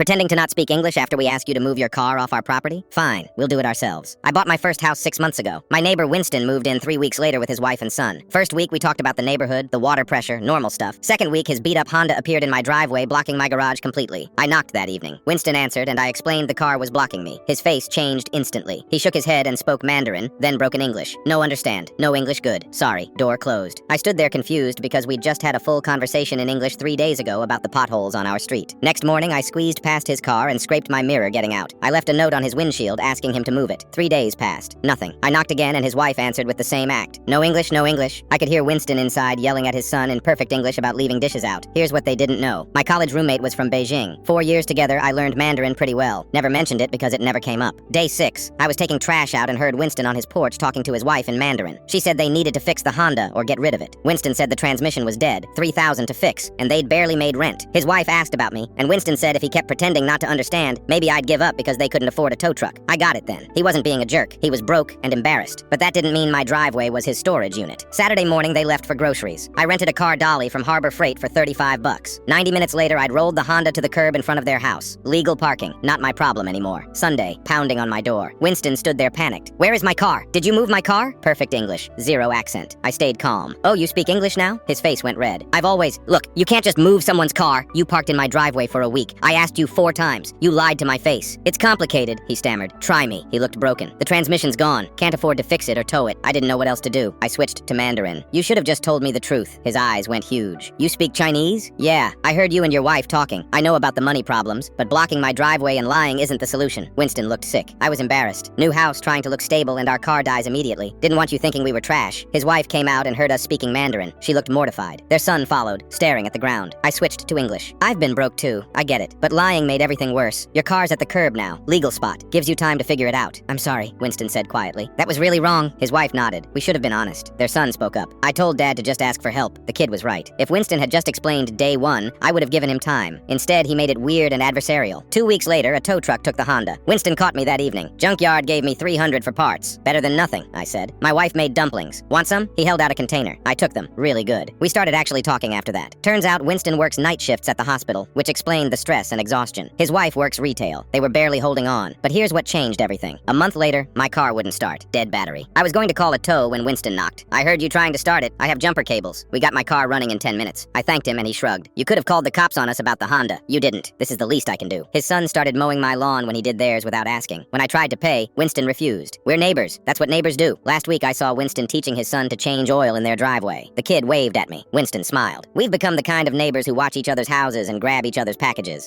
Pretending to not speak English after we ask you to move your car off our property? Fine, we'll do it ourselves. I bought my first house 6 months ago. My neighbor Winston moved in 3 weeks later with his wife and son. First week, we talked about the neighborhood, the water pressure, normal stuff. Second week, his beat-up Honda appeared in my driveway, blocking my garage completely. I knocked that evening. Winston answered, and I explained the car was blocking me. His face changed instantly. He shook his head and spoke Mandarin, then broken English. No understand. No English good. Sorry. Door closed. I stood there confused because we'd just had a full conversation in English 3 days ago about the potholes on our street. Next morning, I squeezed past his car and scraped my mirror getting out. I left a note on his windshield asking him to move it. 3 days passed. Nothing. I knocked again and his wife answered with the same act. No English, no English. I could hear Winston inside yelling at his son in perfect English about leaving dishes out. Here's what they didn't know. My college roommate was from Beijing. 4 years together, I learned Mandarin pretty well. Never mentioned it because it never came up. Day 6. I was taking trash out and heard Winston on his porch talking to his wife in Mandarin. She said they needed to fix the Honda or get rid of it. Winston said the transmission was dead, $3,000 to fix, and they'd barely made rent. His wife asked about me, and Winston said if he kept pretending not to understand, maybe I'd give up because they couldn't afford a tow truck. I got it then. He wasn't being a jerk. He was broke and embarrassed. But that didn't mean my driveway was his storage unit. Saturday morning, they left for groceries. I rented a car dolly from Harbor Freight for $35. 90 minutes later, I'd rolled the Honda to the curb in front of their house. Legal parking. Not my problem anymore. Sunday, pounding on my door. Winston stood there panicked. Where is my car? Did you move my car? Perfect English. Zero accent. I stayed calm. Oh, you speak English now? His face went red. Look, you can't just move someone's car. You parked in my driveway for a week. I asked you 4 times. You lied to my face. It's complicated, he stammered. Try me. He looked broken. The transmission's gone. Can't afford to fix it or tow it. I didn't know what else to do. I switched to Mandarin. You should have just told me the truth. His eyes went huge. You speak Chinese? Yeah. I heard you and your wife talking. I know about the money problems, but blocking my driveway and lying isn't the solution. Winston looked sick. I was embarrassed. New house trying to look stable and our car dies immediately. Didn't want you thinking we were trash. His wife came out and heard us speaking Mandarin. She looked mortified. Their son followed, staring at the ground. I switched to English. I've been broke too. I get it. But lying made everything worse. Your car's at the curb now. Legal spot. Gives you time to figure it out. I'm sorry, Winston said quietly. That was really wrong. His wife nodded. We should have been honest. Their son spoke up. I told Dad to just ask for help. The kid was right. If Winston had just explained day 1, I would have given him time. Instead, he made it weird and adversarial. 2 weeks later, a tow truck took the Honda. Winston caught me that evening. Junkyard gave me $300 for parts. Better than nothing, I said. My wife made dumplings. Want some? He held out a container. I took them. Really good. We started actually talking after that. Turns out Winston works night shifts at the hospital, which explained the stress and exhaustion. His wife works retail. They were barely holding on. But here's what changed everything. A month later, my car wouldn't start. Dead battery. I was going to call a tow when Winston knocked. I heard you trying to start it. I have jumper cables. We got my car running in 10 minutes. I thanked him and he shrugged. You could have called the cops on us about the Honda. You didn't. This is the least I can do. His son started mowing my lawn when he did theirs without asking. When I tried to pay, Winston refused. We're neighbors. That's what neighbors do. Last week I saw Winston teaching his son to change oil in their driveway. The kid waved at me. Winston smiled. We've become the kind of neighbors who watch each other's houses and grab each other's packages.